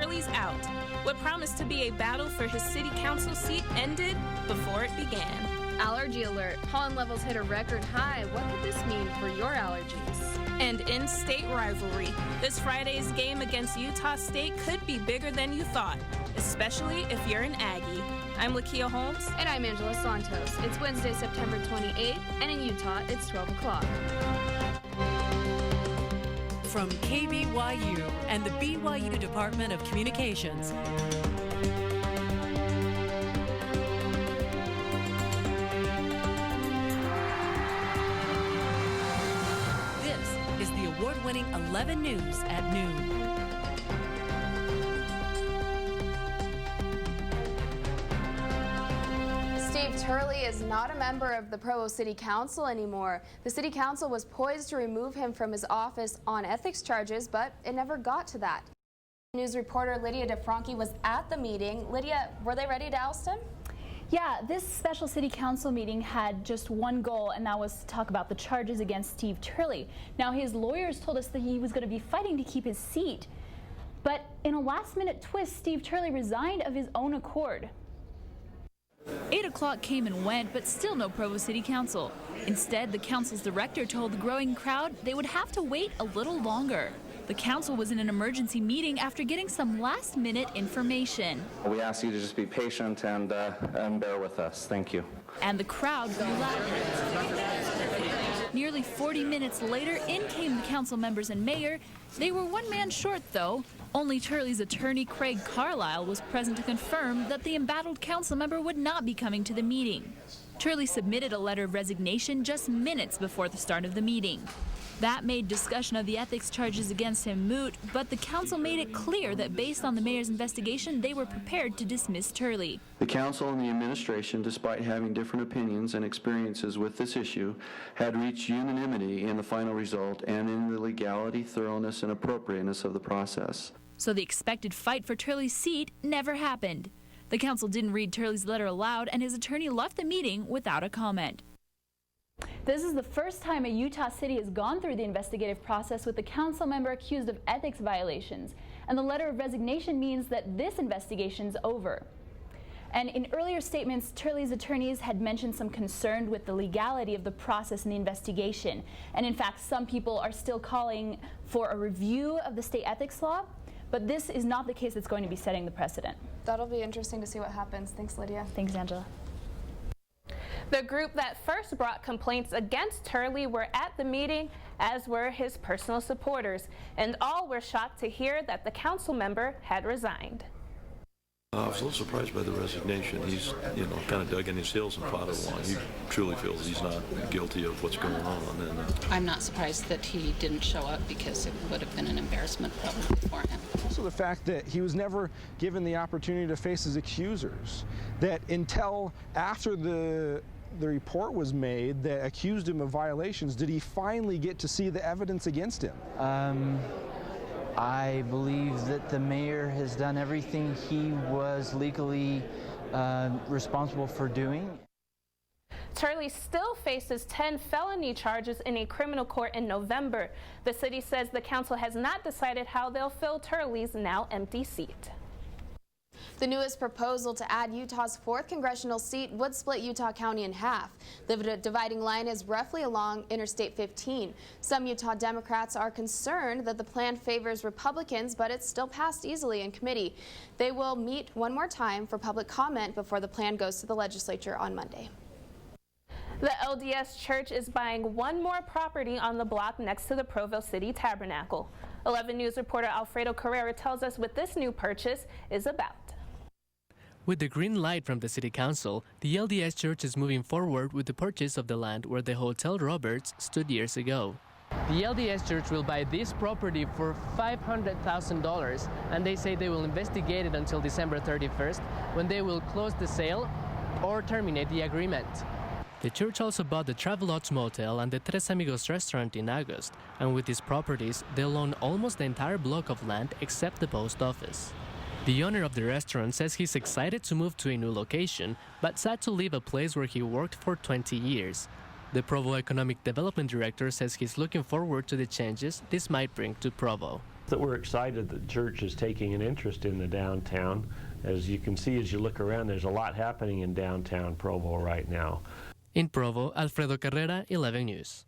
Turley's out. What promised to be a battle for his city council seat ended before it began. Allergy alert. Pollen levels hit a record high. What could this mean for your allergies? And in-state rivalry. This Friday's game against Utah State could be bigger than you thought, especially if you're an Aggie. I'm Lakia Holmes. And I'm Angela Santos. It's Wednesday, September 28th, and in Utah, it's 12 o'clock. From KBYU and the BYU Department of Communications. This is the award-winning 11 News at noon. Turley is not a member of the Provo City Council anymore. The City Council was poised to remove him from his office on ethics charges, but it never got to that. News reporter Lydia DeFranchi was at the meeting. Lydia, were they ready to oust him? Yeah, this special city council meeting had just one goal, and that was to talk about the charges against Steve Turley. Now, his lawyers told us that he was going to be fighting to keep his seat. But in a last-minute twist, Steve Turley resigned of his own accord. 8 o'clock came and went, but still no Provo City Council. Instead, the council's director told the growing crowd they would have to wait a little longer. The council was in an emergency meeting after getting some last-minute information. We ask you to just be patient and bear with us. Thank you. And the crowd grew louder. Nearly 40 minutes later, in came the council members and mayor. They were one man short, though. Only Turley's attorney, Craig Carlisle, was present to confirm that the embattled council member would not be coming to the meeting. Turley submitted a letter of resignation just minutes before the start of the meeting. That made discussion of the ethics charges against him moot, but the council made it clear that based on the mayor's investigation, they were prepared to dismiss Turley. The council and the administration, despite having different opinions and experiences with this issue, had reached unanimity in the final result and in the legality, thoroughness, and appropriateness of the process. So the expected fight for Turley's seat never happened. The council didn't read Turley's letter aloud, and his attorney left the meeting without a comment. This is the first time a Utah city has gone through the investigative process with a council member accused of ethics violations, and the letter of resignation means that this investigation's over. And in earlier statements, Turley's attorneys had mentioned some concern with the legality of the process and the investigation. And in fact, some people are still calling for a review of the state ethics law, but this is not the case that's going to be setting the precedent. That'll be interesting to see what happens. Thanks, Lydia. Thanks, Angela. The group that first brought complaints against Turley were at the meeting, as were his personal supporters, and all were shocked to hear that the council member had resigned. I was a little surprised by the resignation. He's, kind of dug in his heels and fought it along. He truly feels he's not guilty of what's going on. And I'm not surprised that he didn't show up because it would have been an embarrassment probably for him. Also the fact that he was never given the opportunity to face his accusers, that until after the report was made that accused him of violations, did he finally get to see the evidence against him? I believe that the mayor has done everything he was legally responsible for doing. Turley still faces 10 felony charges in a criminal court in November. The city says the council has not decided how they'll fill Turley's now empty seat. The newest proposal to add Utah's 4th congressional seat would split Utah County in half. The dividing line is roughly along Interstate 15. Some Utah Democrats are concerned that the plan favors Republicans, but it's still passed easily in committee. They will meet one more time for public comment before the plan goes to the legislature on Monday. The LDS Church is buying one more property on the block next to the Provo City Tabernacle. 11 News reporter Alfredo Carrera tells us what this new purchase is about. With the green light from the City Council, the LDS Church is moving forward with the purchase of the land where the Hotel Roberts stood years ago. The LDS Church will buy this property for $500,000, and they say they will investigate it until December 31st, when they will close the sale or terminate the agreement. The church also bought the Travelodge Motel and the Tres Amigos restaurant in August, and with these properties, they'll own almost the entire block of land except the post office. The owner of the restaurant says he's excited to move to a new location, but sad to leave a place where he worked for 20 years. The Provo Economic Development Director says he's looking forward to the changes this might bring to Provo. that we're excited that the church is taking an interest in the downtown. As you can see, as you look around, there's a lot happening in downtown Provo right now. In Provo, Alfredo Carrera, 11 News.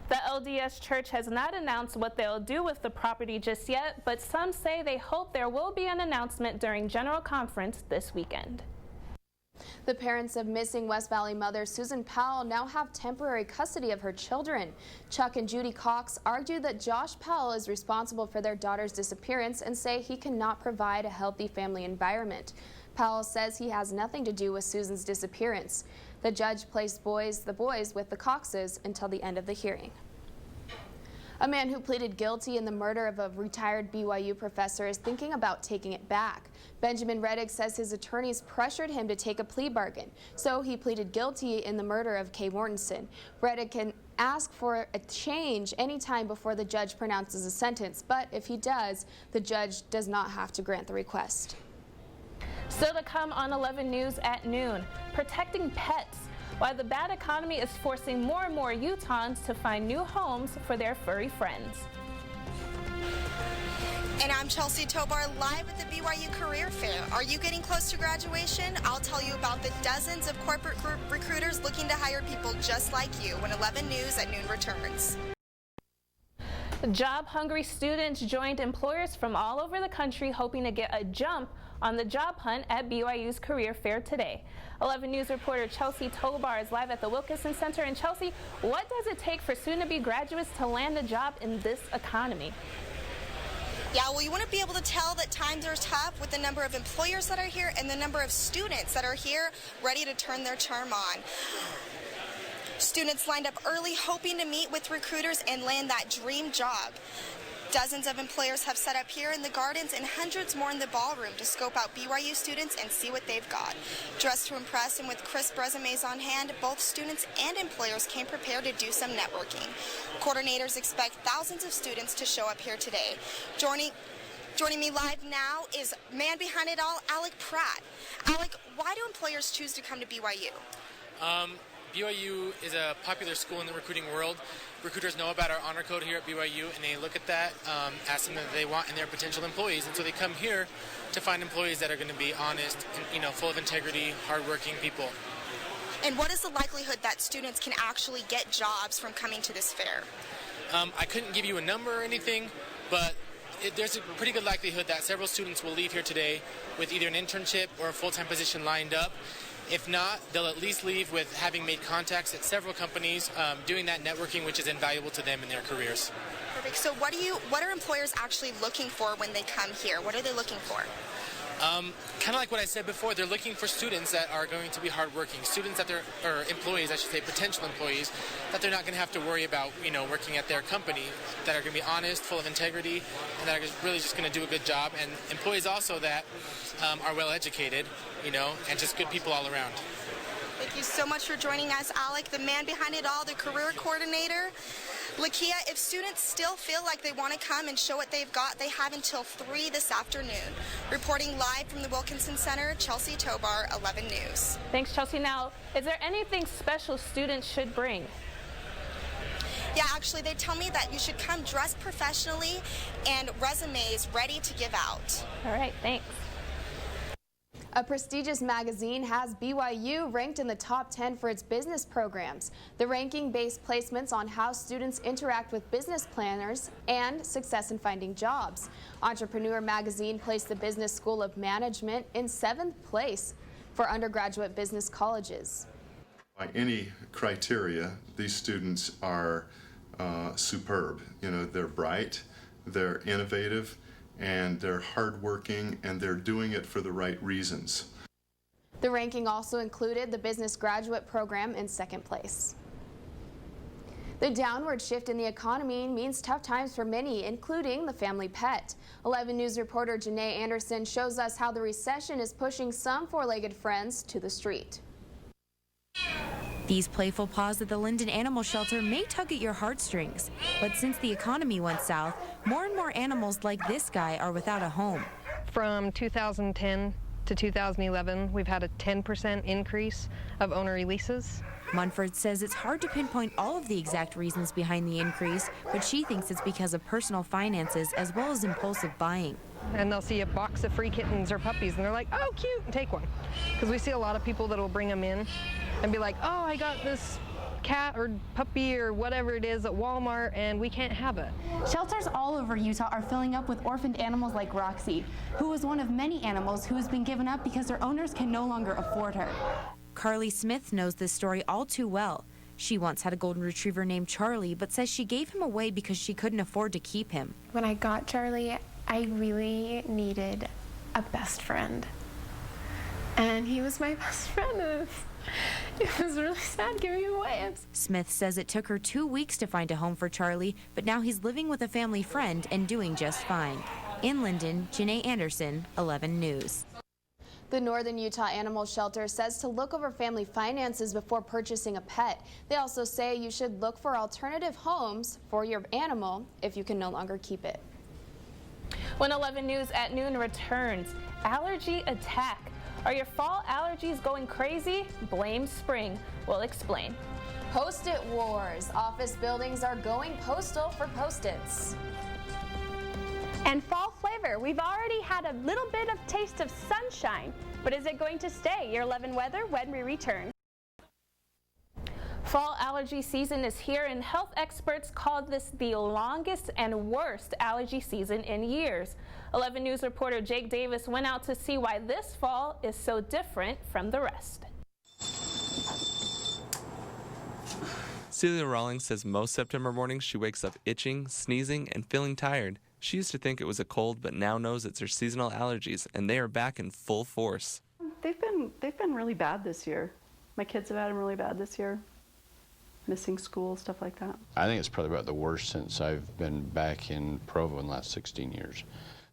The LDS Church has not announced what they'll do with the property just yet, but some say they hope there will be an announcement during General Conference this weekend. The parents of missing West Valley mother Susan Powell now have temporary custody of her children. Chuck and Judy Cox argue that Josh Powell is responsible for their daughter's disappearance and say he cannot provide a healthy family environment. Powell says he has nothing to do with Susan's disappearance. The judge placed the boys with the Coxes until the end of the hearing. A man who pleaded guilty in the murder of a retired BYU professor is thinking about taking it back. Benjamin Reddick says his attorneys pressured him to take a plea bargain, so he pleaded guilty in the murder of Kay Mortensen. Reddick can ask for a change anytime before the judge pronounces a sentence, but if he does, the judge does not have to grant the request. Still to come on 11 News at noon, protecting pets. Why the bad economy is forcing more and more Utahns to find new homes for their furry friends. And I'm Chelsea Tobar, live at the BYU Career Fair. Are you getting close to graduation? I'll tell you about the dozens of corporate recruiters looking to hire people just like you when 11 News at noon returns. Job-hungry students joined employers from all over the country hoping to get a jump on the job hunt at BYU's Career Fair today. 11 News reporter Chelsea Tobar is live at the Wilkinson Center. And Chelsea, what does it take for soon-to-be graduates to land a job in this economy? Yeah, well, you want to be able to tell that times are tough with the number of employers that are here and the number of students that are here ready to turn their charm on. Students lined up early hoping to meet with recruiters and land that dream job. Dozens of employers have set up here in the gardens and hundreds more in the ballroom to scope out BYU students and see what they've got. Dressed to impress and with crisp resumes on hand, both students and employers came prepared to do some networking. Coordinators expect thousands of students to show up here today. Joining me live now is man behind it all, Alec Pratt. Alec, why do employers choose to come to BYU? BYU is a popular school in the recruiting world. Recruiters know about our honor code here at BYU, and they look at that as something that they want in their potential employees. And so they come here to find employees that are going to be honest, and, full of integrity, hardworking people. And what is the likelihood that students can actually get jobs from coming to this fair? I couldn't give you a number or anything, but there's a pretty good likelihood that several students will leave here today with either an internship or a full-time position lined up. If not, they'll at least leave with having made contacts at several companies, doing that networking, which is invaluable to them in their careers. Perfect. So what are employers actually looking for when they come here? What are they looking for? Kind of like what I said before, they're looking for students that are going to be hardworking, students that or employees, I should say, potential employees, that they're not going to have to worry about, working at their company, that are going to be honest, full of integrity, and that are really just going to do a good job, and employees also that are well educated, and just good people all around. Thank you so much for joining us, Alec, the man behind it all, the career coordinator. Lakia, if students still feel like they want to come and show what they've got, they have until 3 this afternoon. Reporting live from the Wilkinson Center, Chelsea Tobar, 11 News. Thanks, Chelsea. Now, is there anything special students should bring? Yeah, actually, they tell me that you should come dressed professionally and resumes ready to give out. All right, thanks. A prestigious magazine has BYU ranked in the top 10 for its business programs. The ranking based placements on how students interact with business planners and success in finding jobs. Entrepreneur magazine placed the Business School of Management in 7th place for undergraduate business colleges. By any criteria, these students are superb. They're bright, they're innovative, and they're hardworking, and they're doing it for the right reasons. The ranking also included the Business Graduate Program in 2nd place. The downward shift in the economy means tough times for many, including the family pet. 11 News reporter Janae Anderson shows us how the recession is pushing some four-legged friends to the street. These playful paws at the Linden Animal Shelter may tug at your heartstrings, but since the economy went south, more and more animals like this guy are without a home. From 2010 to 2011, we've had a 10% increase of owner releases. Munford says it's hard to pinpoint all of the exact reasons behind the increase, but she thinks it's because of personal finances as well as impulsive buying. And they'll see a box of free kittens or puppies and they're like, oh, cute, and take one. Because we see a lot of people that will bring them in and be like, oh, I got this cat or puppy or whatever it is at Walmart and we can't have it. Shelters all over Utah are filling up with orphaned animals like Roxy, who is one of many animals who has been given up because their owners can no longer afford her. Carly Smith knows this story all too well. She once had a golden retriever named Charlie, but says she gave him away because she couldn't afford to keep him. When I got Charlie, I really needed a best friend. And he was my best friend. It was really sad giving him away. Smith says it took her 2 weeks to find a home for Charlie, but now he's living with a family friend and doing just fine. In Linden, Janae Anderson, 11 News. The Northern Utah Animal Shelter says to look over family finances before purchasing a pet. They also say you should look for alternative homes for your animal if you can no longer keep it. When 11 News at noon returns, allergy attack. Are your fall allergies going crazy? Blame spring. We'll explain. Post-it wars. Office buildings are going postal for Post-its. And fall flavor. We've already had a little bit of taste of sunshine, but is it going to stay? Your 11 weather when we return. Fall allergy season is here, and health experts called this the longest and worst allergy season in years. 11 News reporter Jake Davis went out to see why this fall is so different from the rest. Celia Rawlings says most September mornings she wakes up itching, sneezing, and feeling tired. She used to think it was a cold, but now knows it's her seasonal allergies, and they are back in full force. They've been really bad this year. My kids have had them really bad this year. Missing school, stuff like that. I think it's probably about the worst since I've been back in Provo in the last 16 years.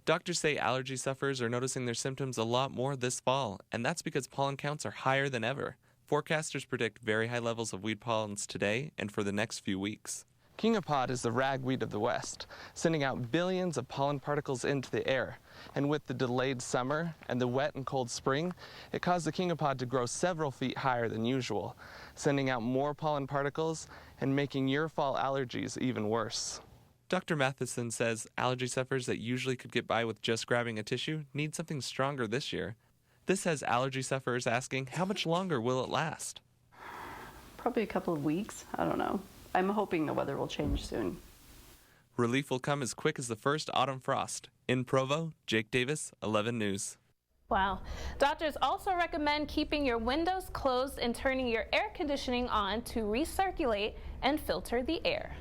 Doctors say allergy sufferers are noticing their symptoms a lot more this fall, and that's because pollen counts are higher than ever. Forecasters predict very high levels of weed pollens today and for the next few weeks. King of Pod is the ragweed of the West, sending out billions of pollen particles into the air. And with the delayed summer and the wet and cold spring, it caused the King of Pod to grow several feet higher than usual, sending out more pollen particles and making your fall allergies even worse. Dr. Matheson says allergy sufferers that usually could get by with just grabbing a tissue need something stronger this year. This has allergy sufferers asking, how much longer will it last? Probably a couple of weeks. I don't know. I'm hoping the weather will change soon. Relief will come as quick as the first autumn frost. In Provo, Jake Davis, 11 News. Wow. Doctors also recommend keeping your windows closed and turning your air conditioning on to recirculate and filter the air.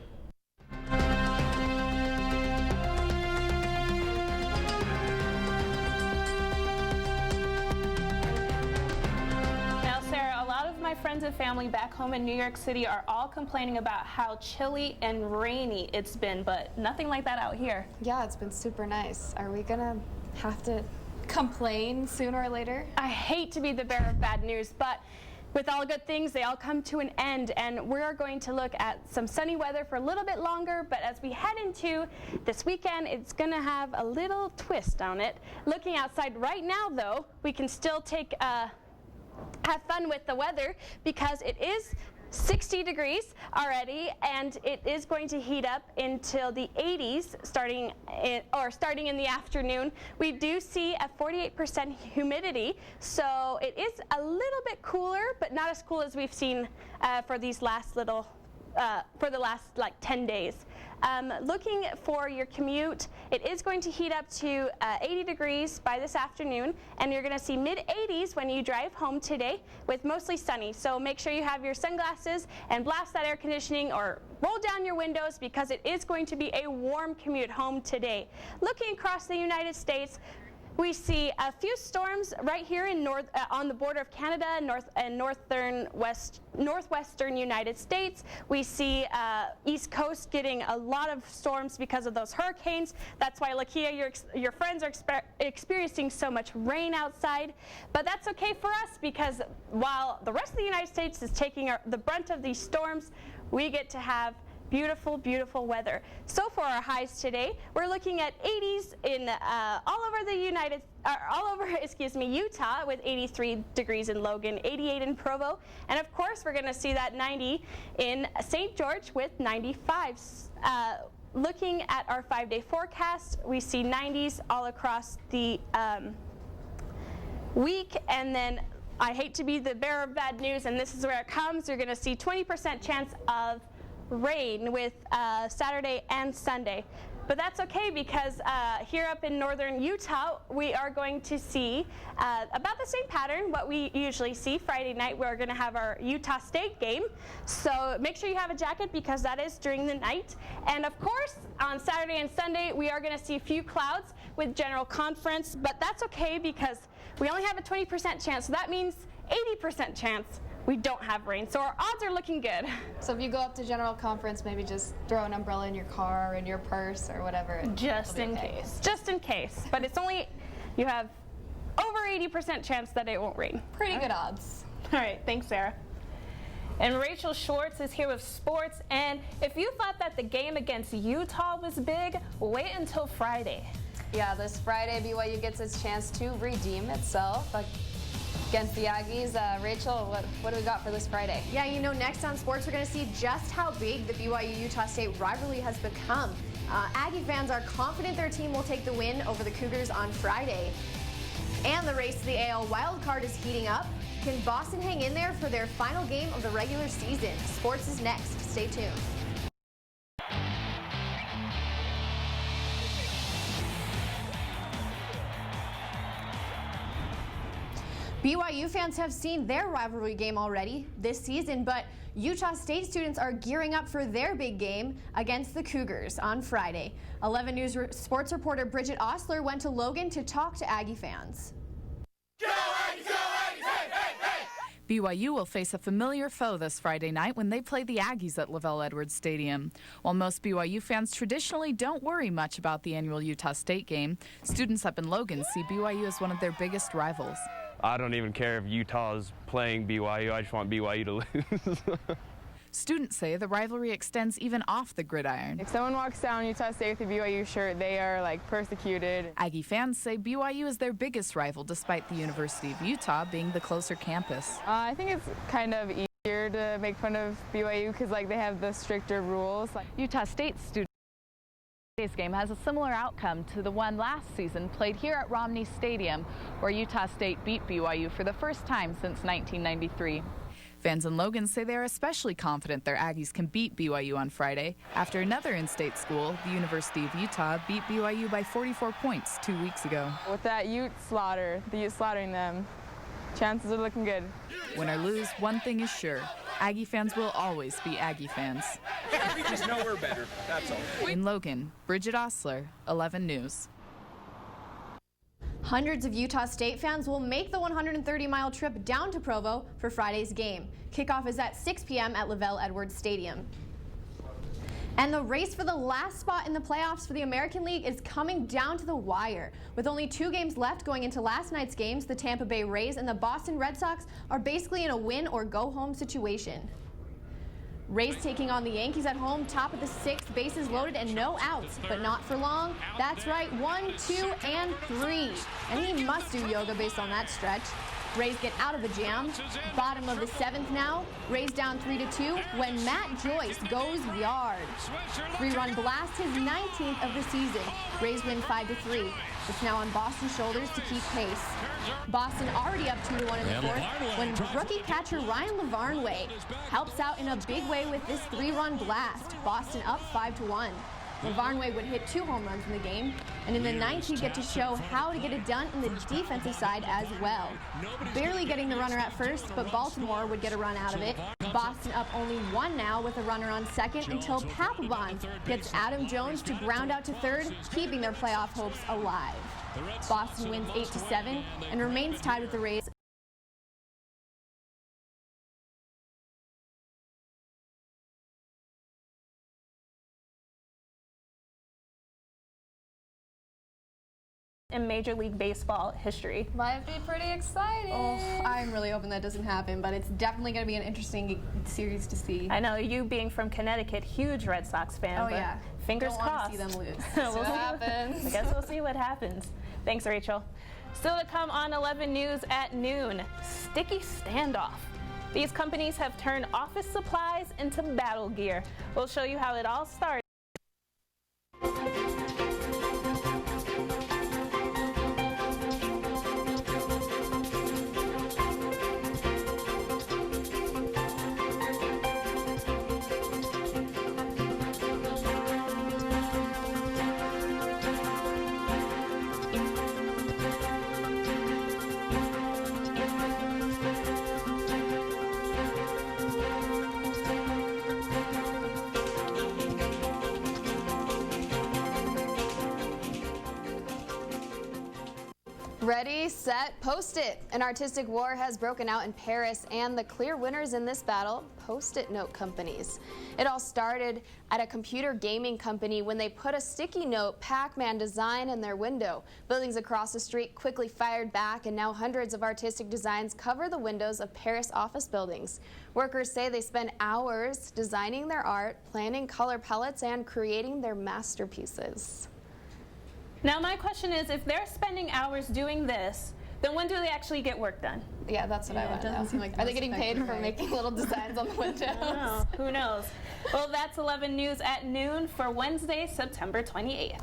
My friends and family back home in New York City are all complaining about how chilly and rainy it's been, but nothing like that out here. Yeah, it's been super nice. Are we gonna have to complain sooner or later? I hate to be the bearer of bad news, but with all good things, they all come to an end, and we're going to look at some sunny weather for a little bit longer, but as we head into this weekend, it's gonna have a little twist on it. Looking outside right now, though, we can still have fun with the weather because it is 60 degrees already, and it is going to heat up until the 80s starting in the afternoon. We do see a 48% humidity, so it is a little bit cooler, but not as cool as we've seen for the last like 10 days. Looking for your commute, it is going to heat up to 80 degrees by this afternoon, and you're going to see mid-80s when you drive home today with mostly sunny. So make sure you have your sunglasses and blast that air conditioning or roll down your windows because it is going to be a warm commute home today. Looking across the United States, we see a few storms right here in on the border of Canada and northwestern United States. We see East Coast getting a lot of storms because of those hurricanes. That's why, Lakia, your friends are experiencing so much rain outside. But that's okay for us because while the rest of the United States is taking the brunt of these storms, we get to have beautiful, beautiful weather. So for our highs today, we're looking at 80s in all over Utah with 83 degrees in Logan, 88 in Provo, and of course we're going to see that 90 in St. George with 95. Looking at our 5-day forecast, we see 90s all across the week, and then I hate to be the bearer of bad news, and this is where it comes. You're going to see 20% chance of rain with Saturday and Sunday. But that's okay because here up in northern Utah, we are going to see about the same pattern, what we usually see. Friday night, we're going to have our Utah State game. So make sure you have a jacket because that is during the night. And of course, on Saturday and Sunday, we are going to see a few clouds with general conference, but that's okay because we only have a 20% chance. So that means 80% chance we don't have rain. So our odds are looking good. So if you go up to general conference, maybe just throw an umbrella in your car or in your purse or whatever. Just in case. Just in case. But it's only, you have over 80% chance that it won't rain. Pretty good odds. All right, thanks, Sarah. And Rachel Schwartz is here with sports. And if you thought that the game against Utah was big, wait until Friday. Yeah, this Friday, BYU gets its chance to redeem itself against the Aggies. Rachel, what do we got for this Friday? Yeah, you know, next on sports, we're going to see just how big the BYU-Utah State rivalry has become. Aggie fans are confident their team will take the win over the Cougars on Friday. And the race to the AL wildcard is heating up. Can Boston hang in there for their final game of the regular season? Sports is next. Stay tuned. BYU fans have seen their rivalry game already this season, but Utah State students are gearing up for their big game against the Cougars on Friday. 11 News sports reporter Bridget Osler went to Logan to talk to Aggie fans. Go Aggies, go Aggies, hey, hey, hey! BYU will face a familiar foe this Friday night when they play the Aggies at Lavelle Edwards Stadium. While most BYU fans traditionally don't worry much about the annual Utah State game, students up in Logan see BYU as one of their biggest rivals. I don't even care if Utah is playing BYU. I just want BYU to lose. Students say the rivalry extends even off the gridiron. If someone walks down Utah State with a BYU shirt, they are like persecuted. Aggie fans say BYU is their biggest rival despite the University of Utah being the closer campus. I think it's kind of easier to make fun of BYU because like they have the stricter rules. Utah State students. Today's game has a similar outcome to the one last season played here at Romney Stadium, where Utah State beat BYU for the first time since 1993. Fans in Logan say they are especially confident their Aggies can beat BYU on Friday after another in-state school, the University of Utah, beat BYU by 44 points 2 weeks ago. With that Ute slaughter, the Ute slaughtering them, chances are looking good. Win or lose, one thing is sure. Aggie fans will always be Aggie fans. We just know we're better, that's all. In Logan, Bridget Osler, 11 News. Hundreds of Utah State fans will make the 130-mile trip down to Provo for Friday's game. Kickoff is at 6 p.m. at Lavelle Edwards Stadium. And the race for the last spot in the playoffs for the American League is coming down to the wire. With only 2 games left going into last night's games, the Tampa Bay Rays and the Boston Red Sox are basically in a win or go home situation. Rays taking on the Yankees at home, top of the 6th, bases loaded and no outs, but not for long. That's right, 1, 2, and 3. And he must do yoga based on that stretch. Rays get out of the jam. Bottom of the 7th now. Rays down 3-2 when Matt Joyce goes yard. 3-run blast, his 19th of the season. Rays win 5-3. It's now on Boston's shoulders to keep pace. Boston already up 2-1 in the 4th when rookie catcher Ryan Lavarnway helps out in a big way with this 3-run blast. Boston up 5-1. Lavarnway would hit 2 home runs in the game, and in the 9th he'd get to show how to get it done in the defensive side as well. Barely getting the runner at first, but Baltimore would get a run out of it. Boston up only 1 now with a runner on second until Papelbon gets Adam Jones to ground out to third, keeping their playoff hopes alive. Boston wins 8-7 and remains tied with the Rays. in Major League Baseball history. Might be pretty exciting. Oh, I'm really hoping that doesn't happen, but it's definitely going to be an interesting series to see. I know, you being from Connecticut, huge Red Sox fan. Oh, but yeah. Fingers Don't crossed. want to see them lose. We'll what see happens. I guess we'll see what happens. Thanks, Rachel. Still to come on 11 News at noon, sticky standoff. These companies have turned office supplies into battle gear. We'll show you how it all started. Ready, set, Post-it. An artistic war has broken out in Paris, and the clear winners in this battle, Post-it note companies. It all started at a computer gaming company when they put a sticky note Pac-Man design in their window. Buildings across the street quickly fired back, and now hundreds of artistic designs cover the windows of Paris office buildings. Workers say they spend hours designing their art, planning color palettes, and creating their masterpieces. Now my question is, if they're spending hours doing this, then when do they actually get work done? Yeah, that's what I want to know. Seem like Are they getting paid for making little designs on the windows? I don't know. Who knows? Well, that's 11 News at noon for Wednesday, September 28th.